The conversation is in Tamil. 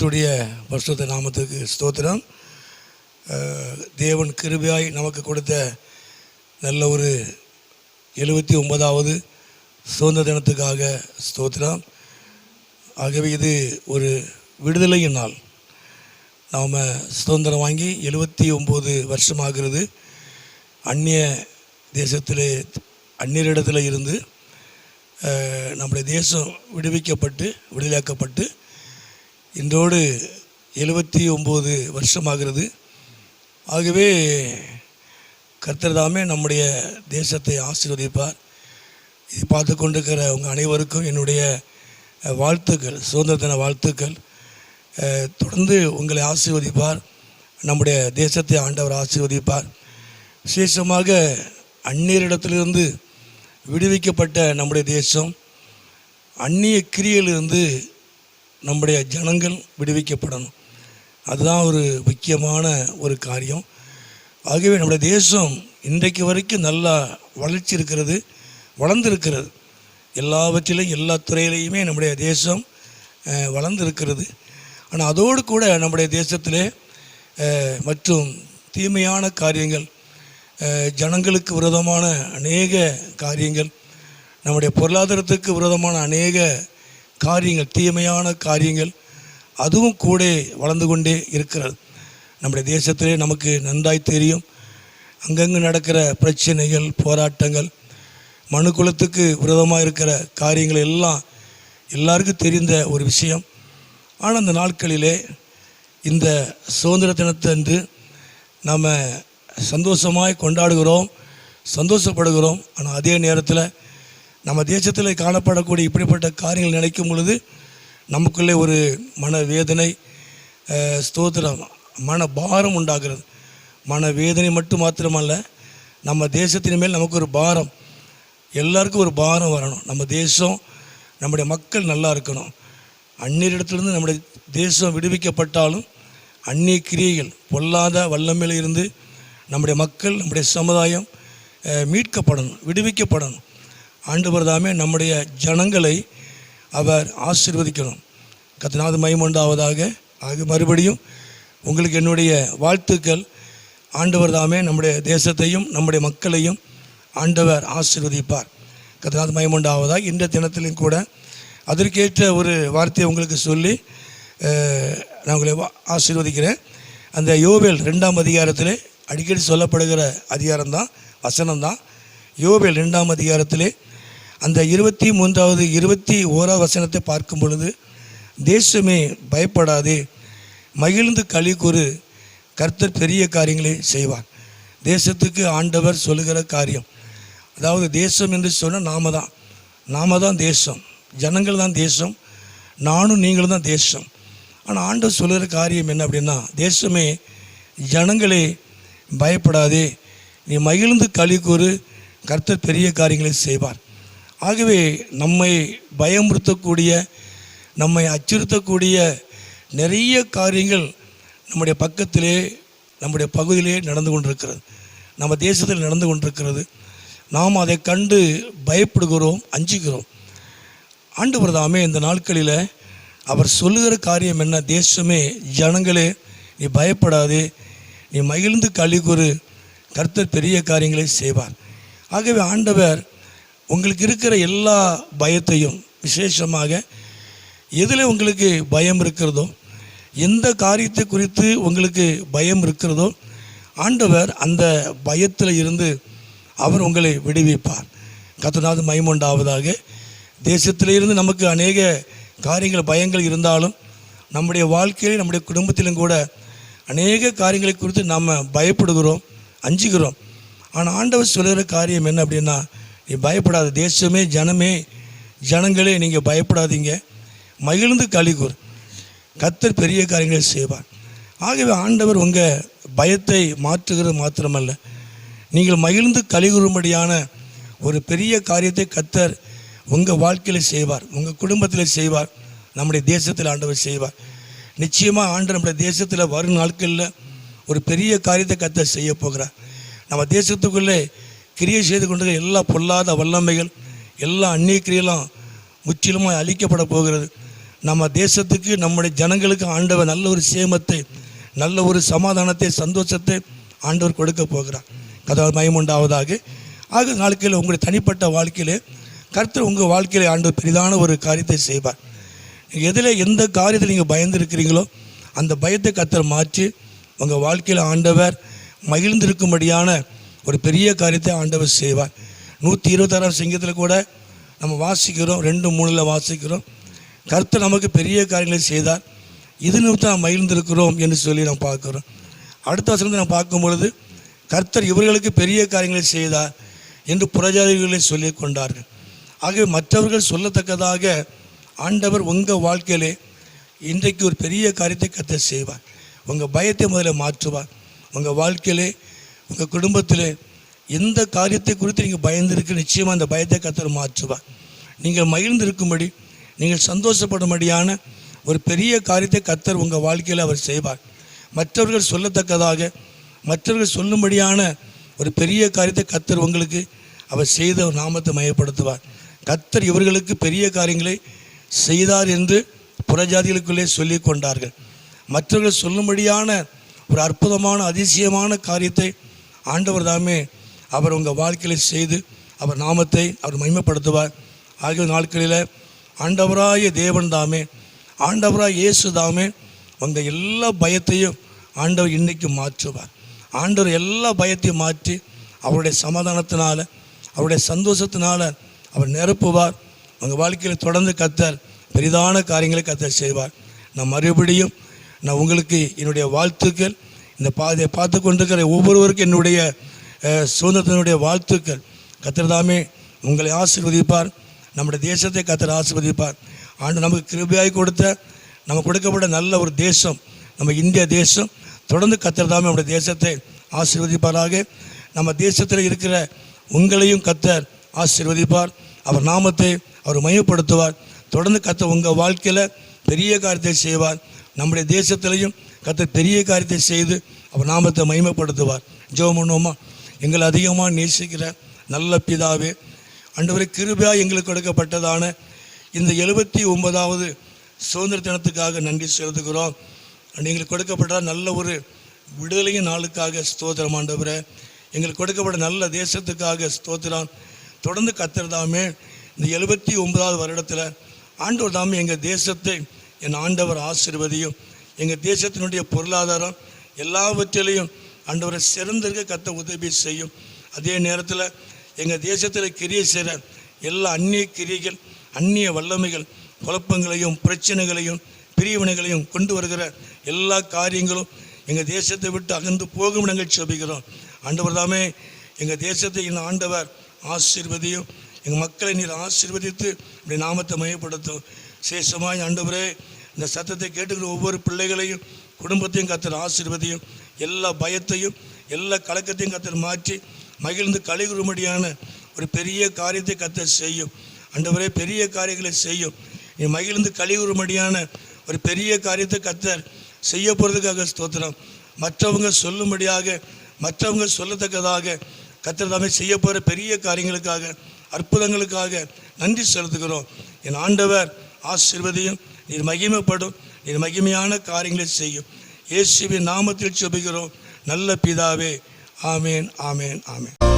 கர்த்தருடைய பரிசுத்த நாமத்துக்கு ஸ்தோத்திரம். தேவன் கிருபையாய் நமக்கு கொடுத்த நல்ல ஒரு 79வது சுதந்திர தினத்துக்காக ஸ்தோத்திரம். ஆகவே இது ஒரு விடுதலையின் நாள். நாம் சுதந்திரம் வாங்கி 79 வருஷமாகிறது. அந்நிய தேசத்திலே அந்நியரிடத்தில் இருந்து நம்முடைய தேசம் விடுதலையாக்கப்பட்டு இன்றோடு 79 வருஷமாகிறது. ஆகவே கர்த்தர் தாமே நம்முடைய தேசத்தை ஆசீர்வதிப்பார். இதை பார்த்து கொண்டிருக்கிற உங்கள் அனைவருக்கும் என்னுடைய வாழ்த்துக்கள், சுதந்திர தின வாழ்த்துக்கள். தொடர்ந்து உங்களை ஆசீர்வதிப்பார். நம்முடைய தேசத்தை ஆண்டவர் ஆசீர்வதிப்பார். விசேஷமாக அந்நியரிடத்திலிருந்து விடுவிக்கப்பட்ட நம்முடைய தேசம், அந்நிய கிரியையிலிருந்து நம்முடைய ஜனங்கள் விடுவிக்கப்படணும். அதுதான் ஒரு முக்கியமான ஒரு காரியம். ஆகவே நம்முடைய தேசம் இன்றைக்கு வரைக்கும் நல்லா வளர்ச்சி இருக்கிறது, வளர்ந்துருக்கிறது. எல்லாவற்றிலும் எல்லா துறையிலையுமே நம்முடைய தேசம் வளர்ந்துருக்கிறது. ஆனால் அதோடு கூட நம்முடைய தேசத்திலே மற்றும் தீமையான காரியங்கள், ஜனங்களுக்கு விரோதமான அநேக காரியங்கள், நம்முடைய பொருளாதாரத்துக்கு விரோதமான அநேக காரியங்கள், தீமையான காரியங்கள் அதுவும் கூட வளர்ந்து கொண்டே இருக்கிறது. நம்முடைய தேசத்திலே நமக்கு நன்றாய் தெரியும். அங்கங்கு நடக்கிற பிரச்சனைகள், போராட்டங்கள், மனுக்குலத்துக்கு விரோதமாக இருக்கிற காரியங்கள் எல்லாம் எல்லாருக்கும் தெரிந்த ஒரு விஷயம். ஆனால் அந்த நாட்களிலே இந்த சுதந்திர தினத்தன்று நம்ம சந்தோஷமாய் கொண்டாடுகிறோம், சந்தோஷப்படுகிறோம். ஆனால் அதே நேரத்தில் நம்ம தேசத்தில் காணப்படக்கூடிய இப்படிப்பட்ட காரியங்கள் நினைக்கும் பொழுது நமக்குள்ளே ஒரு மனவேதனை, ஸ்தோத்திரம், மன பாரம் உண்டாகிறது. மனவேதனை மாத்திரமல்ல, நம்ம தேசத்தின் மேல் நமக்கு ஒரு பாரம், எல்லாருக்கும் ஒரு பாரம் வரணும். நம்ம தேசம், நம்முடைய மக்கள் நல்லா இருக்கணும். அந்நியரிடத்திலிருந்து நம்முடைய தேசம் விடுவிக்கப்பட்டாலும் அந்நிய கிரியைகள், பொல்லாத வல்லமையில் இருந்து நம்முடைய மக்கள், நம்முடைய சமுதாயம் மீட்கப்படணும், விடுவிக்கப்படணும். ஆண்டவர் தாமே நம்முடைய ஜனங்களை அவர் ஆசீர்வதிக்கணும். கர்த்தருக்கு மகிமை உண்டாவதாக. ஆக மறுபடியும் உங்களுக்கு என்னுடைய வாழ்த்துக்கள். ஆண்டவர் தாமே நம்முடைய தேசத்தையும் நம்முடைய மக்களையும் ஆண்டவர் ஆசீர்வதிப்பார். கர்த்தருக்கு மகிமை உண்டாவதாக. இந்த தினத்திலும் கூட அதற்கேற்ற ஒரு வார்த்தையை உங்களுக்கு சொல்லி நான் உங்களை ஆசீர்வதிக்கிறேன். அந்த யோவேல் 2ஆம் அதிகாரத்திலே அடிக்கடி சொல்லப்படுகிற அதிகாரம்தான், வசனம்தான். யோவேல் 2ஆம் அதிகாரத்திலே அந்த 23வது 21வது வசனத்தை பார்க்கும் பொழுது, தேசமே பயப்படாதே, மகிழ்ந்து களி கூறு, கர்த்தர் பெரிய காரியங்களை செய்வார். தேசத்துக்கு ஆண்டவர் சொல்லுகிற காரியம், அதாவது தேசம் என்று சொன்னால் நாம தான் தேசம், ஜனங்கள் தான் தேசம், நானும் நீங்களும் தான் தேசம். ஆனால் ஆண்டவர் சொல்லுகிற காரியம் என்ன அப்படின்னா, தேசமே ஜனங்களே பயப்படாதே, நீ மகிழ்ந்து களி கூறு, கர்த்தர் பெரிய காரியங்களை செய்வார். ஆகவே நம்மை பயமுறுத்தக்கூடிய, நம்மை அச்சுறுத்தக்கூடிய நிறைய காரியங்கள் நம்முடைய பக்கத்திலே, நம்முடைய பகுதியிலே நடந்து கொண்டிருக்கிறது, நம்ம தேசத்தில் நடந்து கொண்டிருக்கிறது. நாம் அதை கண்டு பயப்படுகிறோம், அஞ்சுகிறோம். ஆண்டவர் தாமே இந்த நாட்களில் அவர் சொல்லுகிற காரியம் என்ன, தேசமே ஜனங்களே நீ பயப்படாதே, நீ மகிழ்ந்து களி கூறு, கர்த்தர் பெரிய காரியங்களை செய்வார். ஆகவே ஆண்டவர் உங்களுக்கு இருக்கிற எல்லா பயத்தையும், விசேஷமாக எதில் உங்களுக்கு பயம் இருக்கிறதோ, எந்த காரியத்தை குறித்து உங்களுக்கு பயம் இருக்கிறதோ, ஆண்டவர் அந்த பயத்தில் இருந்து அவர் உங்களை விடுவிப்பார். கர்த்தருக்கு மகிமை உண்டாவதாக. தேசத்திலிருந்து நமக்கு அநேக காரியங்கள், பயங்கள் இருந்தாலும் நம்முடைய வாழ்க்கையில், நம்முடைய குடும்பத்திலும் கூட அநேக காரியங்களை குறித்து நாம் பயப்படுகிறோம், அஞ்சுகிறோம். ஆனால் ஆண்டவர் சொல்லுகிற காரியம் என்ன அப்படின்னா, நீ பயப்படாத, தேசமே ஜனங்களே நீங்கள் பயப்படாதீங்க, மகிழ்ந்து களி கூறு, கர்த்தர் பெரிய காரியங்களை செய்வார். ஆகவே ஆண்டவர் உங்கள் பயத்தை மாற்றுகிறது மாத்திரமல்ல, நீங்கள் மகிழ்ந்து களி கூறும்படியான ஒரு பெரிய காரியத்தை கர்த்தர் உங்கள் வாழ்க்கையில் செய்வார், உங்கள் குடும்பத்தில் செய்வார், நம்முடைய தேசத்தில் ஆண்டவர் செய்வார். நிச்சயமாக ஆண்டவர் நம்முடைய தேசத்தில் வரும் நாட்களில் ஒரு பெரிய காரியத்தை கர்த்தர் செய்ய போகிறார். நம்ம தேசத்துக்குள்ளே கிரியை செய்து கொண்டு எல்லா பொல்லாத வல்லமைகள், எல்லா அந்நிய கிரியெல்லாம் முற்றிலுமாக அழிக்கப்பட போகிறது. நம்ம தேசத்துக்கு நம்முடைய ஜனங்களுக்கு ஆண்டவர் நல்ல ஒரு சேமத்தை, நல்ல ஒரு சமாதானத்தை, சந்தோஷத்தை ஆண்டவர் கொடுக்க போகிறார். கர்த்தர் மகிமையுண்டாவதாக. ஆக நாட்களில் உங்களுடைய தனிப்பட்ட வாழ்க்கையிலே கர்த்தர் உங்கள் வாழ்க்கையிலே ஆண்டவர் பெரிதான ஒரு காரியத்தை செய்வார். எதில் எந்த காரியத்தில் நீங்கள் பயந்துருக்கிறீங்களோ அந்த பயத்தை கர்த்தர் மாற்றி உங்கள் வாழ்க்கையில் ஆண்டவர் மகிழ்ந்திருக்கும்படியான ஒரு பெரிய காரியத்தை ஆண்டவர் செய்வார். 126ஆம் சங்கீதத்தில் கூட நம்ம வாசிக்கிறோம், 2:3 வாசிக்கிறோம், கர்த்தர் நமக்கு பெரிய காரியங்களை செய்தார், இது நிமித்தம் நாம் மகிழ்ந்திருக்கிறோம் என்று சொல்லி நாம் பார்க்குறோம். அடுத்த வசனத்தை நாம் பார்க்கும் பொழுது கர்த்தர் இவர்களுக்கு பெரிய காரியங்களை செய்தார் என்று புறஜாதிகளை சொல்லி கொண்டார்கள். ஆகவே மற்றவர்கள் சொல்லத்தக்கதாக ஆண்டவர் உங்கள் வாழ்க்கையிலே இன்றைக்கு ஒரு பெரிய காரியத்தை கர்த்தர் செய்வார். உங்கள் பயத்தை முதல்ல மாற்றுவார். உங்கள் வாழ்க்கையிலே, உங்கள் குடும்பத்திலே எந்த காரியத்தை குறித்து நீங்கள் பயந்திருக்கு, நிச்சயமாக அந்த பயத்தை கர்த்தர் மாற்றுவார். நீங்கள் மகிழ்ந்திருக்கும்படி, நீங்கள் சந்தோஷப்படும்படியான ஒரு பெரிய காரியத்தை கர்த்தர் உங்கள் வாழ்க்கையில் அவர் செய்வார். மற்றவர்கள் சொல்லத்தக்கதாக, மற்றவர்கள் சொல்லும்படியான ஒரு பெரிய காரியத்தை கர்த்தர் உங்களுக்கு அவர் செய்த ஒரு நாமத்தை மையப்படுத்துவார். கர்த்தர் இவர்களுக்கு பெரிய காரியங்களை செய்தார் என்று புறஜாதிகளுக்குள்ளே சொல்லி கொண்டார்கள். மற்றவர்கள் சொல்லும்படியான ஒரு அற்புதமான அதிசயமான காரியத்தை ஆண்டவர் தாமே அவர் உங்கள் வாழ்க்கையில் செய்து அவர் நாமத்தை அவர் மகிமைப்படுத்துவார். ஆகிய நாட்களில் ஆண்டவராய தேவன் தாமே, ஆண்டவராய் இயேசு தாமே உங்கள் எல்லா பயத்தையும் ஆண்டவர் இன்றைக்கு மாற்றுவார். ஆண்டவர் எல்லா பயத்தையும் மாற்றி அவருடைய சமாதானத்தினால, அவருடைய சந்தோஷத்தினால அவர் நிரப்புவார். உங்கள் வாழ்க்கையில் தொடர்ந்து கர்த்தர் பெரிதான காரியங்களை கர்த்தர் செய்வார். நான் மறுபடியும் உங்களுக்கு என்னுடைய வாழ்த்துக்கள். இந்த பாதையை பார்த்து கொண்டிருக்கிற ஒவ்வொருவருக்கும் என்னுடைய சுதந்திரத்தினுடைய வாழ்த்துக்கள். கர்த்தர் தாமே உங்களை ஆசீர்வதிப்பார். நம்முடைய தேசத்தை கர்த்தர் ஆசீர்வதிப்பார். ஆண்டு நமக்கு கிருபையாய் கொடுத்த, நமக்கு கொடுக்கப்பட்ட நல்ல ஒரு தேசம் நம்ம இந்திய தேசம். தொடர்ந்து கர்த்தர் தாமே நம்முடைய தேசத்தை ஆசீர்வதிப்பாராக. நம்ம தேசத்தில் இருக்கிற உங்களையும் கர்த்தர் ஆசீர்வதிப்பார். அவர் நாமத்தை அவர் மையப்படுத்துவார். தொடர்ந்து கர்த்தர் உங்கள் வாழ்க்கையில் பெரிய காரியத்தை செய்வார். நம்முடைய தேசத்திலையும் கர்த்தர் பெரிய காரியத்தை செய்து அவர் நாமத்தை மகிமைப்படுத்துவார். ஜெபம் பண்ணுவோமா? எங்களை அதிகமாக நேசிக்கிற நல்ல பிதாவே, ஆண்டவரே, கிருபையாக எங்களுக்கு கொடுக்கப்பட்டதான இந்த 79வது சுதந்திர தினத்துக்காக நன்றி செலுத்துகிறோம். எங்களுக்கு கொடுக்கப்பட்ட நல்ல ஒரு விடுதலையின் நாளுக்காக ஸ்தோத்திரம். ஆண்டவரே, எங்களுக்கு கொடுக்கப்பட்ட நல்ல தேசத்துக்காக ஸ்தோத்திரம். தொடர்ந்து கர்த்தர் தாமே இந்த 79வது வருடத்தில் ஆண்டவர் தாமே எங்கள் தேசத்தை என் ஆண்டவர் ஆசீர்வதியும். எங்கள் தேசத்தினுடைய பொருளாதாரம் எல்லாவற்றிலையும் ஆண்டவரை சிறந்திருக்க கர்த்தர் உதவி செய்யும். அதே நேரத்தில் எங்கள் தேசத்தில் கிரியை செய்கிற எல்லா அந்நிய கிரியைகள், அந்நிய வல்லமைகள், குழப்பங்களையும் பிரச்சனைகளையும் பிரிவினைகளையும் கொண்டு வருகிற எல்லா காரியங்களும் எங்கள் தேசத்தை விட்டு அகன்று போகும் நாங்கள் செபிக்கிறோம். ஆண்டவர் தாமே எங்கள் தேசத்தை என் ஆண்டவர் ஆசீர்வதியும். எங்கள் மக்களை நீர் ஆசீர்வதித்து இப்படி நாமத்தை மையப்படுத்தும். சேஷமாய் ஆண்டவரே, இந்த சத்தத்தை கேட்டுக்கிற ஒவ்வொரு பிள்ளைகளையும் குடும்பத்தையும் கர்த்தர் ஆசீர்வதியும். எல்லா பயத்தையும் எல்லா கலக்கத்தையும் கர்த்தர் மாற்றி மகிழ்ந்து கலிகுறும்படியான ஒரு பெரிய காரியத்தை கர்த்தர் செய்யும். ஆண்டவரே, பெரிய காரியங்களை செய்யும். நீ மகிழ்ந்து கலிகுறும்படியான ஒரு பெரிய காரியத்தை கர்த்தர் செய்ய போகிறதுக்காக ஸ்தோத்திரம். மற்றவங்க சொல்லும்படியாக, மற்றவங்க சொல்லத்தக்கதாக கர்த்தர் தாமே செய்ய போகிற பெரிய காரியங்களுக்காக, அற்புதங்களுக்காக நன்றி செலுத்துகிறோம். என் ஆண்டவர் ஆசீர்வதியும். நீர் மகிமைப்படும். நீர் மகிமையான காரியங்களை செய்யும். இயேசுவின் நாமத்தில் ஜெபிக்கிறோம் நல்ல பிதாவே. ஆமேன், ஆமேன், ஆமேன்.